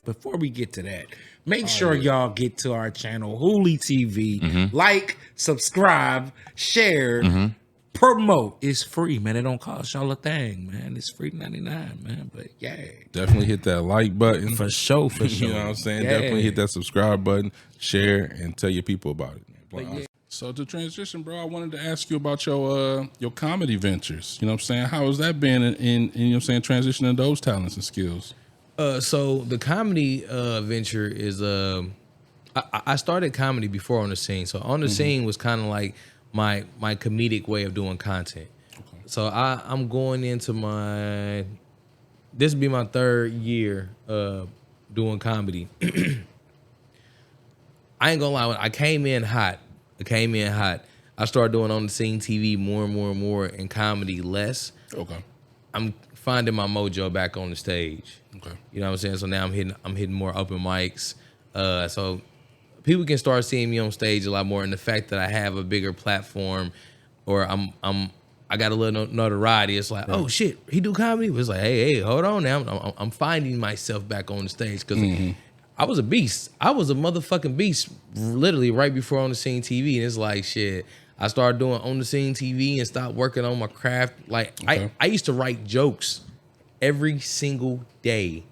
Before we get to that, make sure y'all get to our channel, Hooli TV. Like, subscribe, share, promote. It's free, man. It don't cost y'all a thing, man. It's free 99, man. But yeah, definitely hit that like button for sure, for sure. You know what I'm saying? Yeah. Definitely hit that subscribe button, share, and tell your people about it. Yeah. So to transition, bro, I wanted to ask you about your comedy ventures. You know what I'm saying? How has that been in you know what I'm saying, transitioning those talents and skills? So the comedy venture is I started comedy before on the scene. So on the scene was kind of like my comedic way of doing content. Okay. So I'm going into this will be my third year doing comedy. I ain't gonna lie, I came in hot. I started doing on the scene TV more and more, and comedy less. Okay. I'm finding my mojo back on the stage. Okay. You know what I'm saying? So now I'm hitting more open mics. So people can start seeing me on stage a lot more, and the fact that I have a bigger platform, or I got a little notoriety. It's like, oh shit, he do comedy. It's like, hey, hold on now. I'm finding myself back on the stage because I was a beast. I was a motherfucking beast, literally right before on the scene TV, and it's like shit. I started doing on the scene TV and stopped working on my craft. Like I used to write jokes every single day.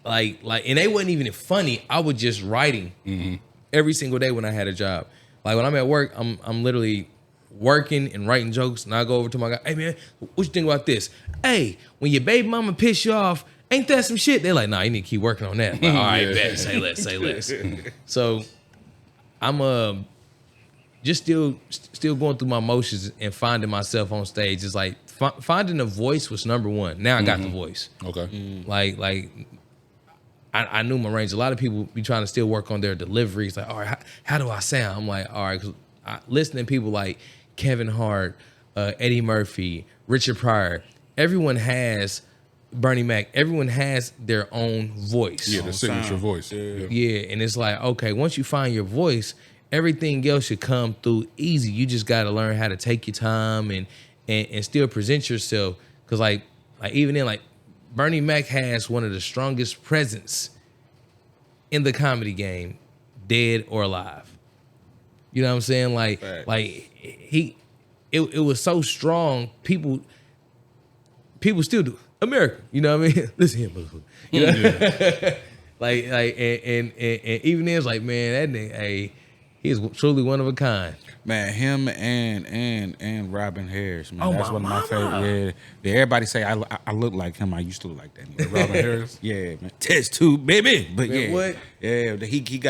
like, and they wasn't even funny. I was just writing every single day when I had a job. Like when I'm at work, I'm literally working and writing jokes, and I go over to my guy, hey man, what you think about this? Hey, when your baby mama piss you off, ain't that some shit? They're like, nah, you need to keep working on that. Like, all right, bet, say less. So I'm just still going through my motions and finding myself on stage. It's like finding a voice was number one. Now I got the voice. Okay. Like I knew my range. A lot of people be trying to still work on their deliveries. Like, all right, how do I sound? I'm like, all right, because listening to people like Kevin Hart, Eddie Murphy, Richard Pryor, everyone has Bernie Mac. Everyone has their own voice. Yeah, the signature voice. Yeah, and it's like, okay, once you find your voice, everything else should come through easy. You just got to learn how to take your time and still present yourself. Because like even then, like Bernie Mac has one of the strongest presence in the comedy game, dead or alive. You know what I'm saying? It was so strong. People still do. America, you know what I mean? Listen here, motherfucker. You know? and even then, it's like, man, that nigga, hey, he is truly one of a kind. Man, him and Robin Harris, man. Oh, That's my one of my mama. favorite. Yeah, everybody say I look like him. I used to look like that nigga. Robin Harris? Yeah, man. Test tube, baby. But Man, yeah, what? Yeah,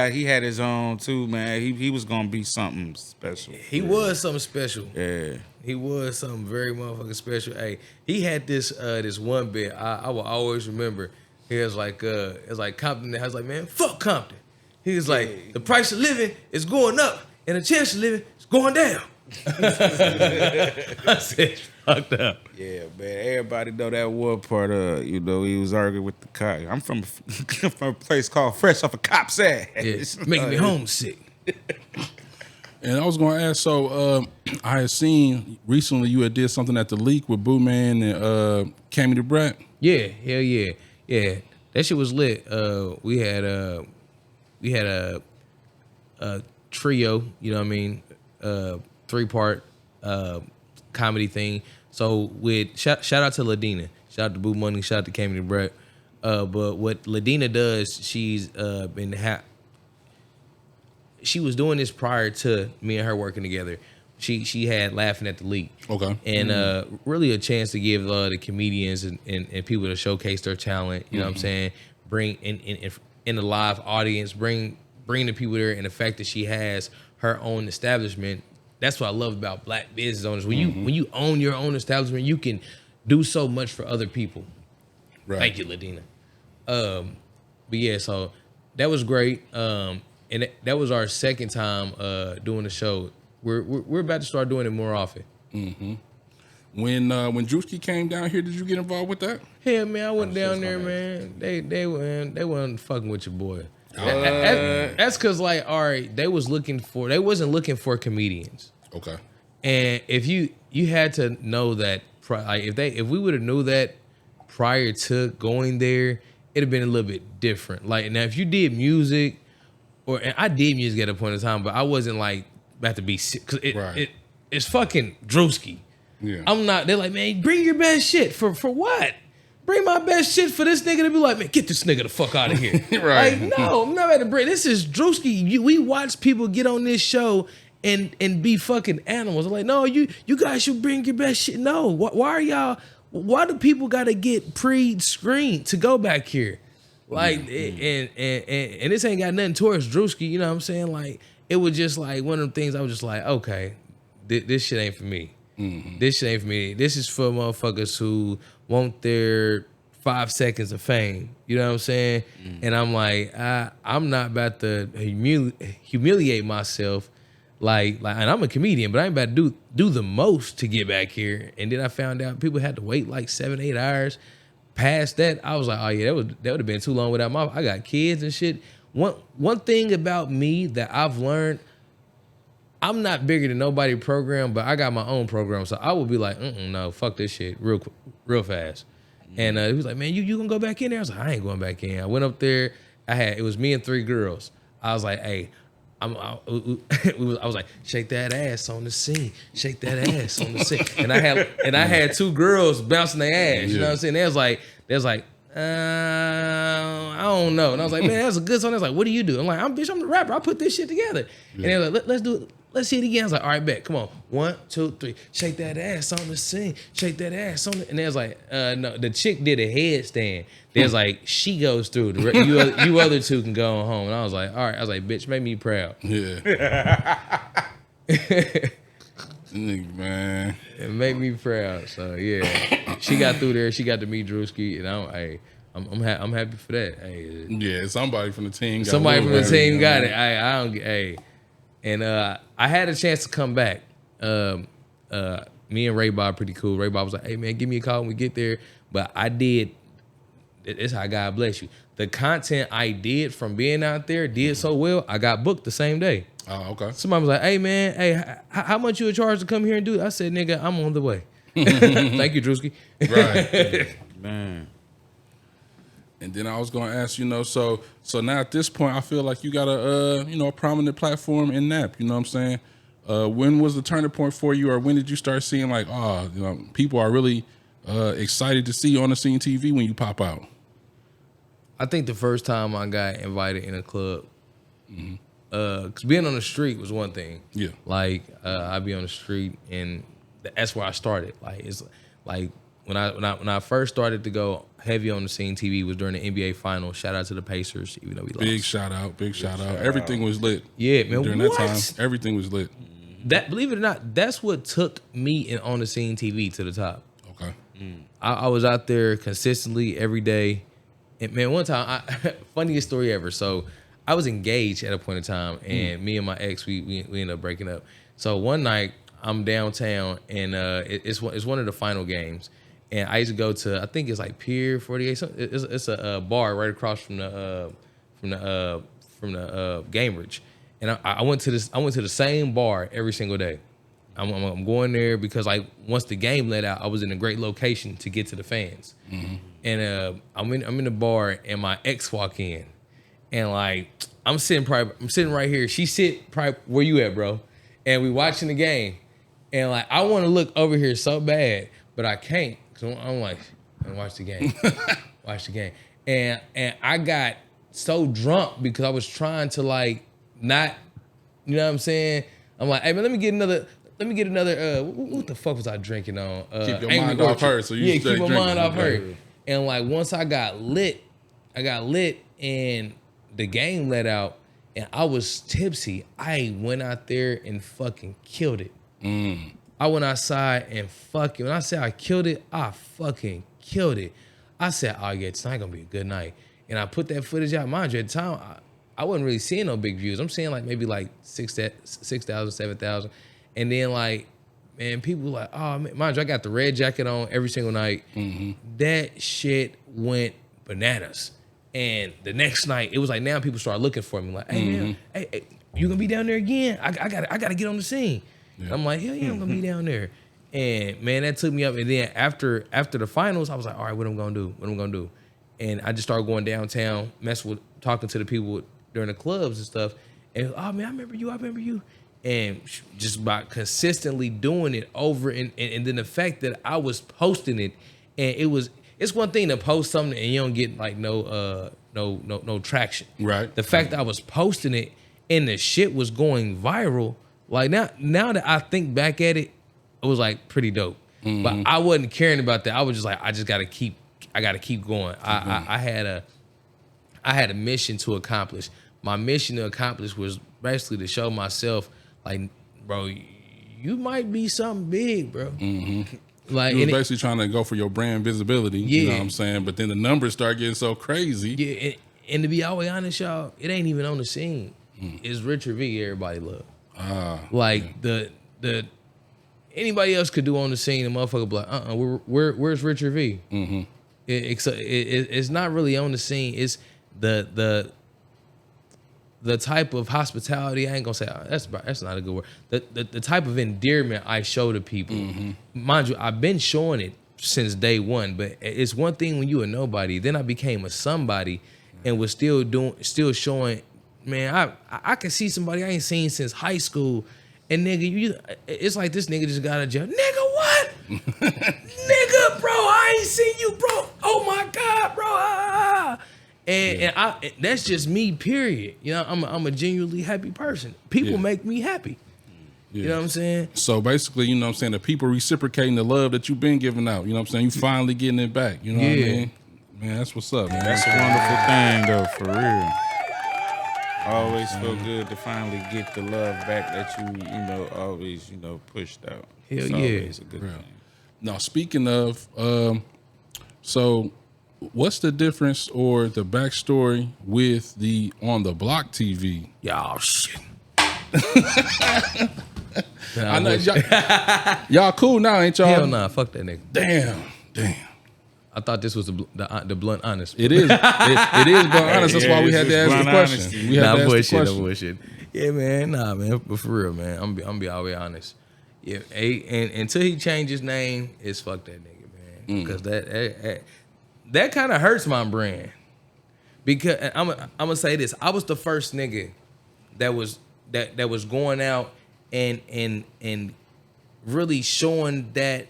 he had his own too, man. He was gonna be something special. He was something special. Yeah. He was something very motherfucking special. Hey, he had this one bit I will always remember. He was like, it's like Compton. I was like, man, fuck Compton. He was like, the price of living is going up and the chance of living is going down. I said, fucked up. Yeah, man. Everybody know that one part of, he was arguing with the cop. I'm from a place called Fresh Off a Cop's Ass. Yeah, it's making me homesick. And I was going to ask, so I had seen recently you had did something at the Leak with Boo Man and Cammy the Brat. Yeah, hell yeah. Yeah, that shit was lit. We had a trio, you know what I mean, 3-part comedy thing. So with shout out to Ladina, shout out to Boo Money, shout out to Cammy the Brat. But what Ladina does, she's she was doing this prior to me and her working together. She had Laughing at the Leak. Okay. And really a chance to give the comedians and people to showcase their talent, you know what I'm saying? Bring in the live audience, bring the people there, and the fact that she has her own establishment. That's what I love about black business owners. When you own your own establishment, you can do so much for other people. Right. Thank you, Ladina. But yeah, so that was great. And that was our second time doing the show. We're about to start doing it more often. Mm-hmm. When Drewski came down here, did you get involved with that? Hell, man, I went down there, man. They weren't fucking with your boy. That's because, like, all right, they wasn't looking for comedians. Okay. And if you had to know that, like, if we would have knew that prior to going there, it'd have been a little bit different. Like, now if you did music, and I did music at a point in time, but I wasn't like about to be sick because it's fucking Drewski. Yeah. I'm not. They're like, man, bring your best shit for what? Bring my best shit for this nigga to be like, man, get this nigga the fuck out of here. Right. Like, no, I'm not about to bring. This is Drewski. We watch people get on this show and be fucking animals. I'm like, no, you guys should bring your best shit. No, why are y'all? Why do people got to get pre-screened to go back here? Like, and this ain't got nothing towards Drewski. You know what I'm saying? Like, it was just like one of them things. I was just like, okay, this shit ain't for me. Mm-hmm. This shit ain't for me. This is for motherfuckers who want their 5 seconds of fame. You know what I'm saying? Mm-hmm. And I'm like, I'm not about to humiliate myself. Like, and I'm a comedian, but I ain't about to do the most to get back here. And then I found out people had to wait like 7-8 hours. Past that, I was like, oh yeah, that would have been too long without I got kids and shit. One thing about me that I've learned, I'm not bigger than nobody program, but I got my own program. So I would be like, no, fuck this shit real fast. And he was like, man, you gonna go back in there? I was like, I ain't going back in. I went up there. It was me and 3 girls. I was like, hey, I was like, shake that ass on the scene, shake that ass on the scene. And I had 2 girls bouncing their ass. You know what I'm saying? They was like, I don't know. And I was like, man, that's a good song. They was like, what do you do? I'm like, I'm the rapper. I put this shit together. Yeah. And they were like, let's do it. Let's see it again. I was like, all right, bet. Come on. 1, 2, 3. Shake that ass on the scene. Shake that ass on the... And they was like, no. The chick did a headstand. They was like, she goes through. You other 2 can go home. And I was like, all right. I was like, bitch, make me proud. Yeah. Nigga, man. It made me proud. So, yeah. She got through there. She got to meet Drewski. And I'm happy for that. Hey, yeah, somebody from the team got it. I don't get... Hey. And I had a chance to come back. Me and Ray Bob pretty cool. Ray Bob was like, hey, man, give me a call when we get there. But I did. It's how God bless you. The content I did from being out there did so well, I got booked the same day. Oh, okay. Somebody was like, hey, man, how much you in charge to come here and do it? I said, nigga, I'm on the way. Thank you, Drewski. Right. Man. And then I was going to ask, so now at this point, I feel like you got a prominent platform in NAP. You know what I'm saying? When was the turning point for you, or when did you start seeing like, people are really excited to see you on the scene TV when you pop out? I think the first time I got invited in a club, because being on the street was one thing. Yeah. Like I'd be on the street, and that's where I started. Like it's like when I first started to go heavy on the scene TV was during the NBA Finals. Shout out to the Pacers, even though we lost. Big shout out. Everything was lit. Yeah, man. During that time, everything was lit. That, believe it or not, that's what took me in on the scene TV to the top. Okay. I was out there consistently every day. And man, one time, funniest story ever. So I was engaged at a point in time, and me and my ex, we ended up breaking up. So one night I'm downtown, and it's one of the final games. And I used to go to, I think it's like Pier 48. It's a bar right across from the Gameridge. And I went to the same bar every single day. I'm going there because like once the game let out, I was in a great location to get to the fans. Mm-hmm. And I'm in the bar, and my ex walk in, and like I'm sitting right here. She sit probably where you at, bro. And we watching the game, and like I want to look over here so bad, but I can't. So I'm like, watch the game. Watch the game. And I got so drunk because I was trying to like not, you know what I'm saying? I'm like, hey man, let me get another, what the fuck was I drinking on? Keep your mind off her. So you keep my mind off her. And like once I got lit and the game let out and I was tipsy, I went out there and fucking killed it. I went outside and when I say I killed it, I fucking killed it. I said, oh yeah, tonight gonna be a good night. And I put that footage out. Mind you, at the time, I wasn't really seeing no big views. I'm seeing like maybe like 6,000, 7,000. And then like, man, people like, oh man, mind you, I got the red jacket on every single night. That shit went bananas. And the next night, it was like now people start looking for me like, hey man, hey, you gonna be down there again? I gotta get on the scene. Yeah. I'm like, hell yeah, I'm gonna be down there. And man, that took me up. And then after the finals, I was like, all right, what I'm gonna do? And I just started going downtown, talking to the people during the clubs and stuff. And oh man, I remember you. And just by consistently doing it over and then the fact that I was posting it, and it's one thing to post something and you don't get like no traction. Right. The fact that I was posting it and the shit was going viral, like now that I think back at it, it was like pretty dope. But I wasn't caring about that. I was just like, I gotta keep going. I had a mission to accomplish. My mission to accomplish was basically to show myself, like, bro, you might be something big, bro. Like, you was basically trying to go for your brand visibility. Yeah. You know what I'm saying? But then the numbers start getting so crazy. Yeah, and to be always honest, y'all, it ain't even on the scene. It's Rychard V. Everybody love. Like the anybody else could do on the scene, the motherfucker be like, where's Rychard V? It's not really on the scene. It's the type of hospitality. I ain't gonna say that's not a good word. The type of endearment I show to people. Mind you, I've been showing it since day one, but it's one thing when you a nobody. Then I became a somebody, and was still showing. Man, I can see somebody I ain't seen since high school, and nigga, it's like this nigga just got out of jail. Nigga, what? Nigga, bro, I ain't seen you, bro. Oh my God, bro. And that's just me, period. You know, I'm a genuinely happy person. People make me happy. You know what I'm saying? So basically, you know what I'm saying, the people reciprocating the love that you've been giving out. You know what I'm saying? You finally getting it back. You know what I mean? Man, that's what's up, man. That's a wonderful thing, though, for real. Always feel good to finally get the love back that you always, pushed out. Hell it's always a good thing. Now, speaking of, so what's the difference or the backstory with the On the Block TV? Y'all shit. I know y'all cool now, ain't y'all? Hell nah, fuck that nigga. Damn. I thought this was the blunt honest. It is. It is blunt honest. That's why we had to ask the question. We had to ask the question. Bullshit. Yeah, man. Nah, man. But for real, man. I'm be always honest. Yeah, and until he changed his name, it's fuck that nigga, man. Because that kind of hurts my brand. Because I'm gonna say this: I was the first nigga that was going out and really showing that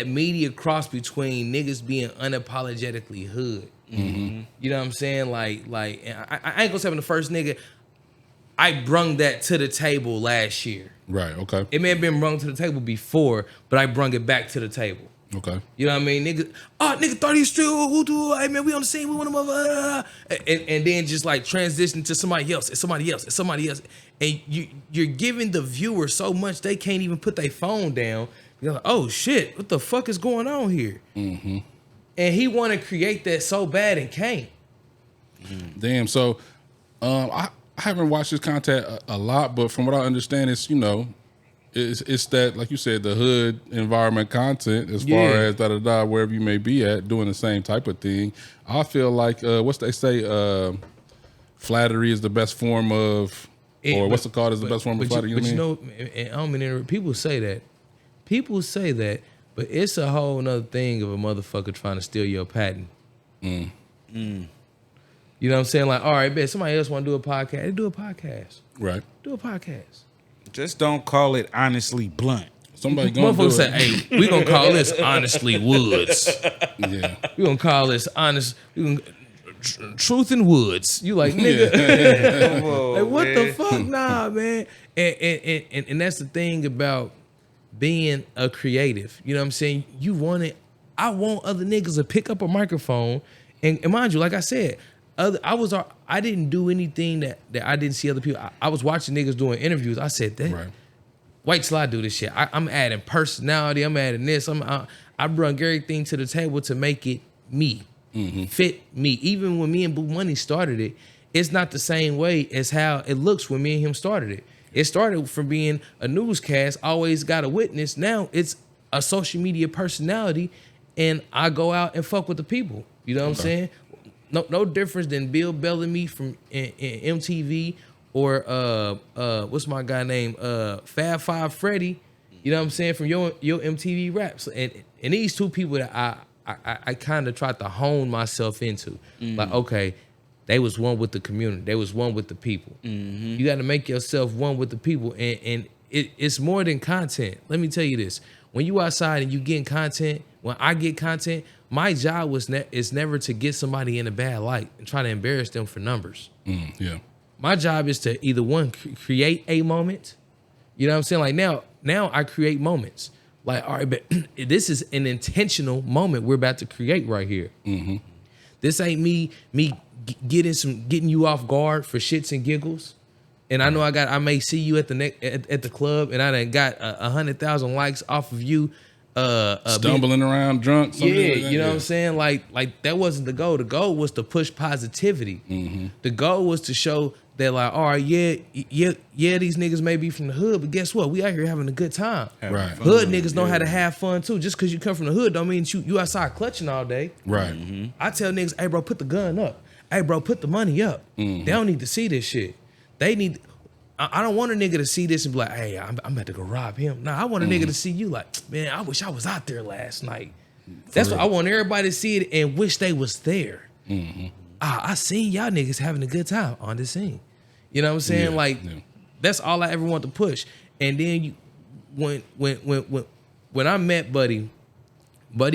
media cross between niggas being unapologetically hood. You know what I'm saying? Like I ain't gonna say I'm the first nigga. I brung that to the table last year. Right, okay. It may have been brung to the table before, but I brung it back to the table. Okay. You know what I mean? Nigga 30th Street, hey man, we on the scene, we want to and then just like transition to somebody else, and somebody else. And you're giving the viewer so much they can't even put their phone down. You're like, oh shit, what the fuck is going on here? And he want to create that so bad and can't. Damn. So, I haven't watched this content a lot, but from what I understand, it's it's that, like you said, the hood environment content as far as wherever you may be at, doing the same type of thing. I feel like what's they say, flattery is the best form of, what's it called? Is the best form of flattery? You know, and I don't mean people say that. People say that, but it's a whole nother thing of a motherfucker trying to steal your patent. You know what I'm saying? Like, all right, bet somebody else want to do a podcast. They do a podcast. Right. Do a podcast. Just don't call it Honestly Blunt. Somebody gonna do it. Motherfuckers say, hey, we gonna call this Honestly Woods. Yeah. We gonna call this Truth in Woods. You like, nigga. Like, what the fuck? Nah, man. And that's the thing about being a creative. You know what I'm saying? I want other niggas to pick up a microphone. And mind you, like I said, I didn't do anything that I didn't see other people. I was watching niggas doing interviews. I said that. Right. Wait till I do this shit. I'm adding personality. I'm adding this. I brought everything to the table to make it me, fit me. Even when me and Boo Money started it, it's not the same way as how it looks when me and him started it. It started from being a newscast, always got a witness. Now it's a social media personality, and I go out and fuck with the people. You know what I'm saying? No difference than Bill Bellamy from in MTV or what's my guy named Fab Five Freddy. You know what I'm saying, from your MTV Raps. And these two people that I kind of tried to hone myself into. Like, okay, they was one with the community. They was one with the people. You got to make yourself one with the people. And it's more than content. Let me tell you this. When you outside and you getting content, when I get content, my job is never to get somebody in a bad light and try to embarrass them for numbers. Yeah. My job is to either one, create a moment. You know what I'm saying? Like now I create moments. Like, all right, but this is an intentional moment we're about to create right here. This ain't me getting you off guard for shits and giggles. And I know I may see you at the club, and I done got 100,000 likes off of you. Stumbling around drunk. Yeah, like you know what I'm saying? Like that wasn't the goal. The goal was to push positivity. The goal was to show that, like, all right, yeah, these niggas may be from the hood, but guess what? We out here having a good time. Right. Hood niggas know how to have fun too. Just because you come from the hood don't mean you outside clutching all day. Right. I tell niggas, hey bro, put the gun up. Hey bro, put the money up. They don't need to see this shit. They need. I don't want a nigga to see this and be like, hey, I'm about to go rob him. Nah, I want a nigga to see you like, man, I wish I was out there last night. That's what I want everybody to see it and wish they was there. I seen y'all niggas having a good time on the scene. You know what I'm saying? That's all I ever want to push. And then when I met Buddy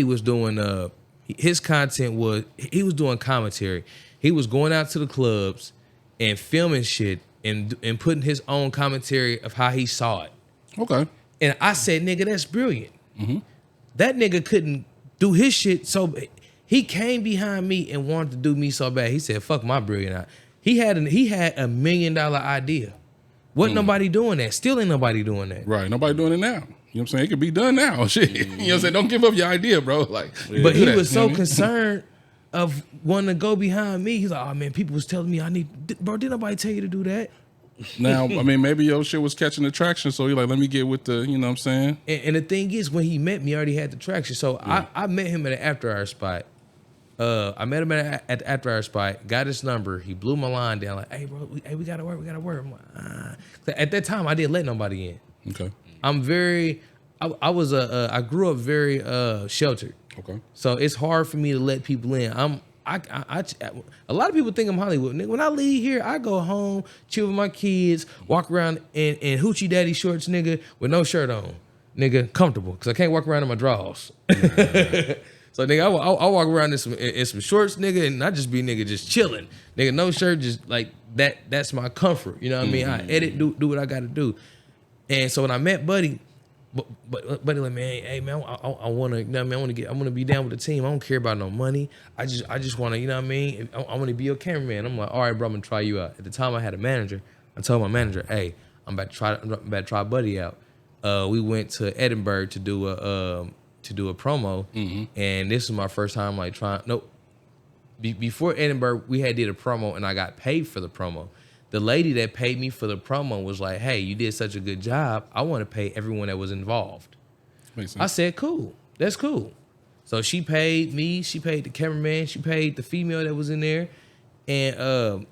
was doing his content was he was doing commentary. He was going out to the clubs and filming shit and putting his own commentary of how he saw it. Okay. And I said, nigga, that's brilliant. That nigga couldn't do his shit, so he came behind me and wanted to do me so bad. He said, fuck my brilliant. He had $1 million idea. Wasn't nobody doing that. Still ain't nobody doing that. Right. Nobody doing it now. You know what I'm saying? It could be done now. Shit. You know what I'm saying? Don't give up your idea, bro. Like, but he was so concerned of wanting to go behind me. He's like, oh man, people was telling me bro, did nobody tell you to do that? Now, I mean, maybe your shit was catching the traction, so you're like, let me get with the, you know what I'm saying? And the thing is, when he met me, I already had the traction. So I met him at an after hour spot. I met him at the after hour spot, got his number. He blew my line down like, hey, bro, we got to work. I'm like, At that time, I didn't let nobody in. Okay. I grew up very sheltered. Okay. So it's hard for me to let people in. A lot of people think I'm Hollywood. Nigga, when I leave here, I go home, chill with my kids, walk around in hoochie daddy shorts, nigga, with no shirt on. Nigga, comfortable, because I can't walk around in my drawers. So, nigga, I walk around in some shorts, nigga, and I just be, nigga, just chilling. Nigga, no shirt, just like that. That's my comfort. You know what I mean? I edit, do what I got to do. And so when I met Buddy, Buddy like, man, hey man, I want to, you know what I mean? I want to be down with the team. I don't care about no money. I just want to, you know what I mean? I want to be your cameraman. I'm like, all right, bro, I'm gonna try you out. At the time, I had a manager. I told my manager, hey, I'm about to try Buddy out. We went to Edinburgh to do a promo, and this was my first time like trying. Nope. Before Edinburgh, we had did a promo, and I got paid for the promo. The lady that paid me for the promo was like, hey, you did such a good job. I want to pay everyone that was involved. Makes sense. I said, cool. That's cool. So she paid me. She paid the cameraman. She paid the female that was in there. And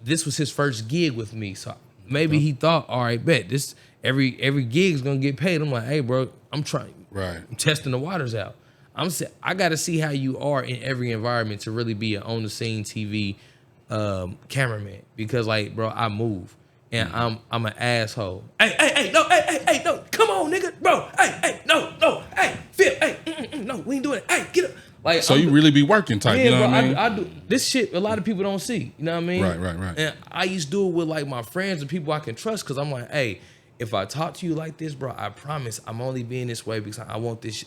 this was his first gig with me. So maybe he thought, all right, bet. This every gig is going to get paid. I'm like, hey, bro, I'm trying. Right. I'm testing the waters out. I got to see how you are in every environment to really be an on-the-scene TV cameraman, because like, bro, I move and I'm an asshole. Hey, no, come on, nigga, bro. Hey, no, hey, Phil, hey, no, we ain't doing it. Hey, get up. Like, so you really be working type, yeah, you know bro, what I mean? I do this shit. A lot of people don't see, you know what I mean? Right. And I used to do it with like my friends and people I can trust, because I'm like, hey, if I talk to you like this, bro, I promise I'm only being this way because I want this.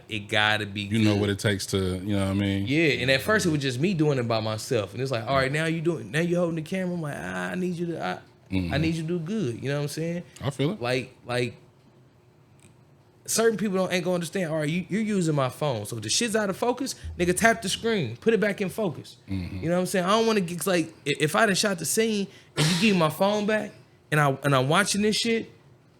It gotta be. You know what it takes to, you know what I mean? Yeah, and at first it was just me doing it by myself, and it's like, all right, now you holding the camera. I'm like, I need you to, I need you to do good. You know what I'm saying? I feel it. Like certain people ain't gonna understand. All right, you're using my phone, so if the shit's out of focus, nigga, tap the screen, put it back in focus. You know what I'm saying? I don't want to get like if I done shot the scene and you give me my phone back and I'm watching this shit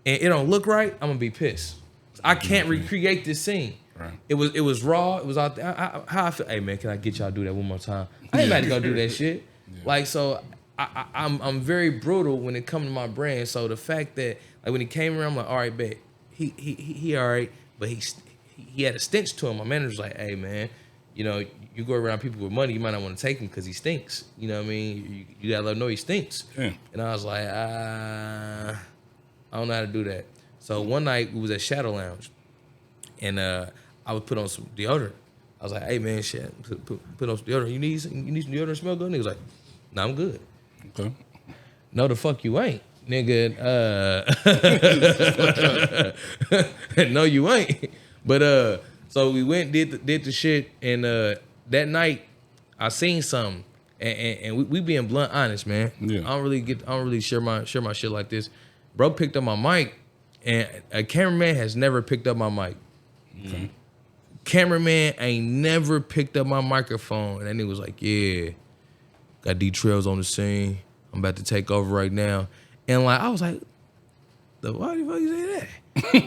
and it don't look right, I'm gonna be pissed. I can't recreate this scene. Right. It was raw. It was out there. How I feel? Hey man, can I get y'all to do that one more time? I ain't about to go do that shit. Yeah. Like so, I'm very brutal when it comes to my brand. So the fact that like when he came around, I'm like, all right, bet he all right, but he had a stench to him. My manager's like, hey man, you know, you go around people with money, you might not want to take him because he stinks. You know what I mean? You gotta let him know he stinks. Yeah. And I was like, I don't know how to do that. So one night we was at Shadow Lounge, and I would put on some deodorant. I was like, hey man, shit, put on some deodorant. You need some deodorant to smell good? Nigga was like, nah, I'm good. Okay. No, the fuck you ain't, nigga. No, you ain't. But so we went did the shit, and that night I seen something, and we being blunt honest, man. Yeah. I don't really share my shit like this. Bro picked up my mic, and a cameraman has never picked up my mic. Okay. Cameraman ain't never picked up my microphone. And that nigga was like, yeah, got D Trails on the scene. I'm about to take over right now. And like, I was like, why the fuck you say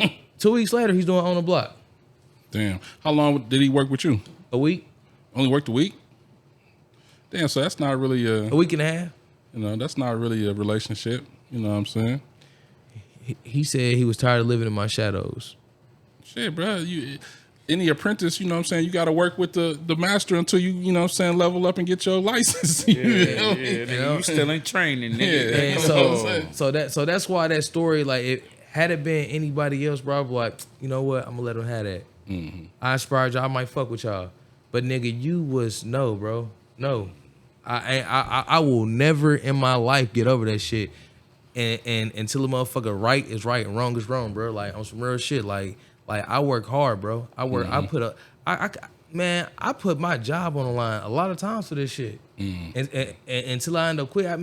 that? 2 weeks later, he's doing On the Block. Damn. How long did he work with you? A week. Only worked a week? Damn, so that's not really a week and a half. You know, that's not really a relationship. You know what I'm saying? He said he was tired of living in my shadows. Shit, bro. You any apprentice, you know what I'm saying, you got to work with the master until you know what I'm saying, level up and get your license. You still ain't training, nigga. And so that's why that story, like, had it been anybody else, bro, I'd be like, you know what, I'm gonna let him have that. Mm-hmm. I inspired y'all, I might fuck with y'all, but nigga, you was no, bro, no. I will never in my life get over that shit, and until a motherfucker right is right and wrong is wrong, bro. Like on some real shit, like I work hard, bro. I work. Mm-hmm. I put my job on the line a lot of times for this shit. Mm-hmm. And until I end up quit, I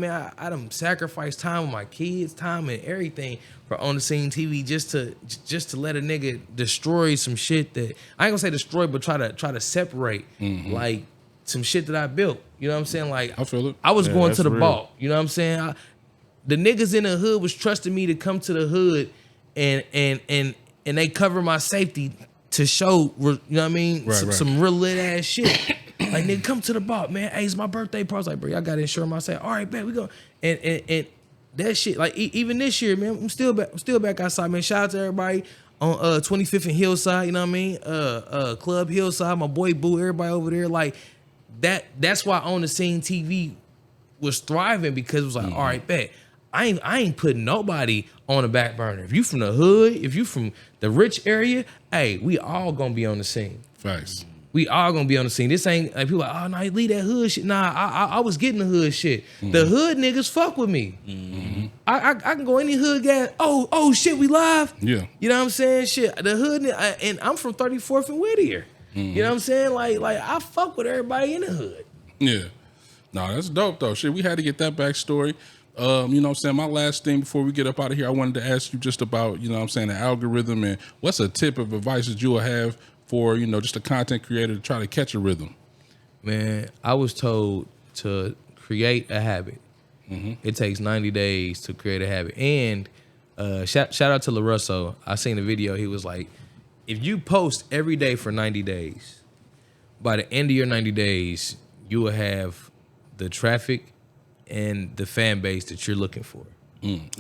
done sacrificed time with my kids, time and everything for on the scene TV just to let a nigga destroy some shit that I ain't gonna say destroy, but try to separate like some shit that I built. You know what I'm saying? Like I feel it. I was going to the ball. You know what I'm saying? The niggas in the hood was trusting me to come to the hood and they cover my safety to show, you know what I mean? Some real lit ass shit. Like, nigga, come to the bar, man. Hey, it's my birthday party. I was like, bro, I got to insure myself. All right, man, we go. And that shit, like, even this year, man, I'm still back outside, man. Shout out to everybody on 25th and Hillside, you know what I mean? Club Hillside, my boy Boo, everybody over there. Like, that's why On the Scene TV was thriving, because it was like, all right, bet. I ain't putting nobody on the back burner. If you from the hood, if you from the rich area, hey, we all gonna be on the scene. Facts. We all gonna be on the scene. This ain't like people like, oh no, leave that hood shit. Nah, I was getting the hood shit. Mm-hmm. The hood niggas fuck with me. Mm-hmm. I can go any hood gas. Oh shit, we live. Yeah. You know what I'm saying? Shit, the hood, and I'm from 34th and Whittier. Mm-hmm. You know what I'm saying? Like I fuck with everybody in the hood. Yeah. No, that's dope though. Shit, we had to get that backstory. You know what I'm saying? My last thing before we get up out of here, I wanted to ask you just about, you know what I'm saying, the algorithm, and what's a tip of advice that you will have for, you know, just a content creator to try to catch a rhythm? Man, I was told to create a habit. Mm-hmm. It takes 90 days to create a habit. And shout out to LaRusso. I seen a video. He was like, if you post every day for 90 days, by the end of your 90 days, you will have the traffic and the fan base that you're looking for.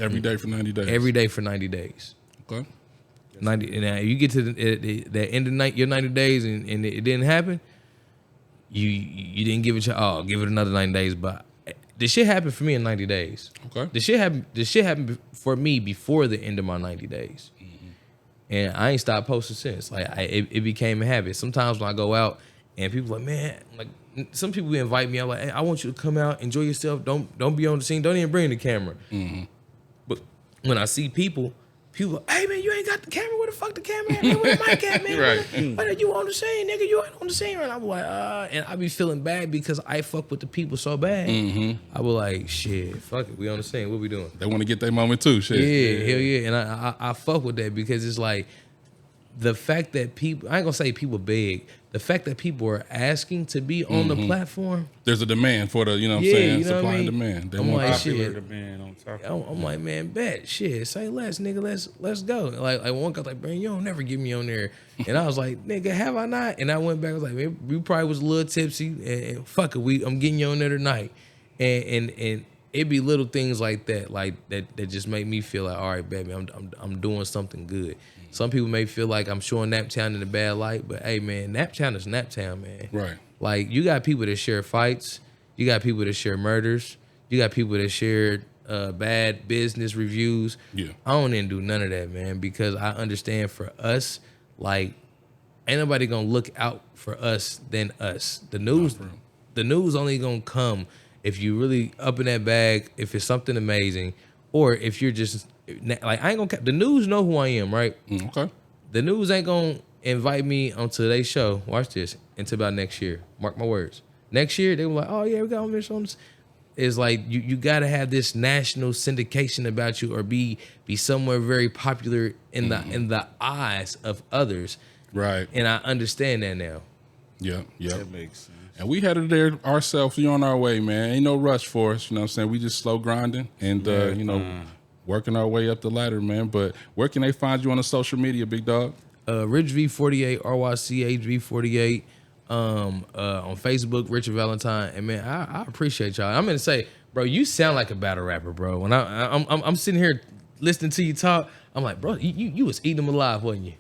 Every day for 90 days. Every day for 90 days. Okay. 90. And you get to the end of your 90 days and it didn't happen. You didn't give it give it another 90 days. But this shit happened for me in 90 days. Okay. This shit happened for me before the end of my 90 days. Mm-hmm. And I ain't stopped posting since. Like it became a habit. Sometimes when I go out and people like, man, like, some people invite me. I'm like, hey, I want you to come out, enjoy yourself. Don't be on the scene. Don't even bring the camera. Mm-hmm. But when I see people, like, hey man, you ain't got the camera. Where the fuck the camera at? Man, where the mic at, man? Right. Why you on the scene, nigga? You ain't on the scene. And I'm like, and I be feeling bad because I fuck with the people so bad. Mm-hmm. I was like, shit, fuck it. We on the scene. What we doing? They want to get their moment too. Shit. Yeah, hell yeah. And I fuck with that because it's like, the fact that people, I ain't gonna say people beg, the fact that people are asking to be on the platform. There's a demand for the, you know what I'm Yeah, saying, you know supply what I and mean? demand. They I'm want like, popular. shit. demand on top. I'm like, man, bet shit. Say less, nigga. Let's go. Like one guy's like, man, you don't never get me on there. And I was like, nigga, have I not? And I went back. I was like, man, we probably was a little tipsy. And fuck it, I'm getting you on there tonight. And it be little things like that, that just make me feel like, all right, baby, I'm doing something good. Some people may feel like I'm showing Naptown in a bad light, but hey, man, Naptown is Naptown, man. Right. Like, you got people that share fights. You got people that share murders. You got people that share bad business reviews. Yeah. I don't even do none of that, man, because I understand for us, like, ain't nobody gonna look out for us than us. The news only gonna come if you really up in that bag, if it's something amazing, or if you're just like, I ain't gonna. The news know who I am, right? Okay. The news ain't gonna invite me onto their show. Watch this until about next year. Mark my words. Next year they were like, oh yeah, we got on this. It's like you gotta have this national syndication about you, or be somewhere very popular in the eyes of others. Right. And I understand that now. Yeah. Yeah. That makes sense. And we headed there ourselves. We on our way, man. Ain't no rush for us. You know what I'm saying? We just slow grinding and, you know, working our way up the ladder, man. But where can they find you on the social media, big dog? Rich V48, RYCH V48, on Facebook, Rychard Valentine. And man, I appreciate y'all. I'm gonna say, bro, you sound like a battle rapper, bro. When I'm sitting here listening to you talk, I'm like, bro, you was eating them alive, wasn't you?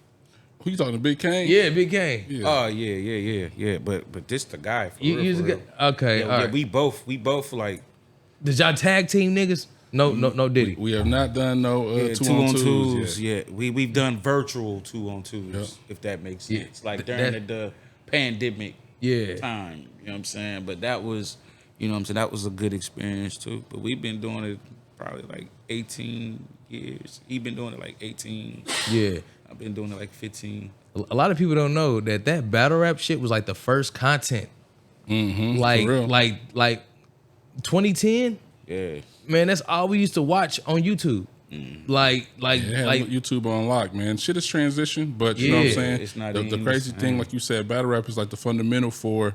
Who you talking to, Big Kane? Yeah, Big Kane. Yeah. Oh yeah. But this the guy. For You real, was for a real. good. Okay, all right. We both like Did y'all tag team niggas? No Diddy. We have not done no two on twos. Yeah, we've done virtual 2-on-2s, Yep. if that makes Yeah. sense. Like during the pandemic Yeah. time, you know what I'm saying? But that was, you know what I'm saying, that was a good experience too. But we've been doing it probably like 18 years. He's been doing it like 18. Yeah. I've been doing it like 15. A lot of people don't know that battle rap shit was like the first content. Mm-hmm. Like for real. like 2010. Yeah. Man, that's all we used to watch on YouTube. Like Yeah, YouTube on lock, man. Shit has transitioned, but you know what I'm Yeah, saying? it's not The even crazy the thing, same. like you said, battle rap is like the fundamental for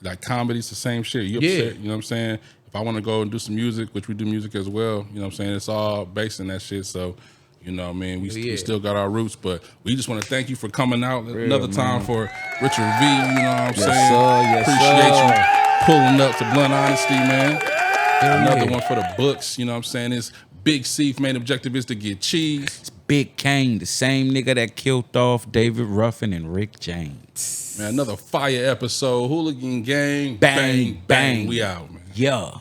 like comedy's the same shit. You Yeah. upset, you know what I'm saying? If I want to go and do some music, which we do music as well, you know what I'm saying? It's all based in that shit. So, you know what I mean? We Yeah. still got our roots, but we just want to thank you for coming out another man. time for Rychard V, you know what I'm saying? sir, yes, Appreciate sir. you pulling up to Blunt Honesty, man. Another yeah. one for the books, you know what I'm saying? It's Big C's main objective is to get cheese. It's Big Kane, the same nigga that killed off David Ruffin and Rick James. Man, another fire episode. Hooligan Gang. Bang, bang. We out, man. Yeah.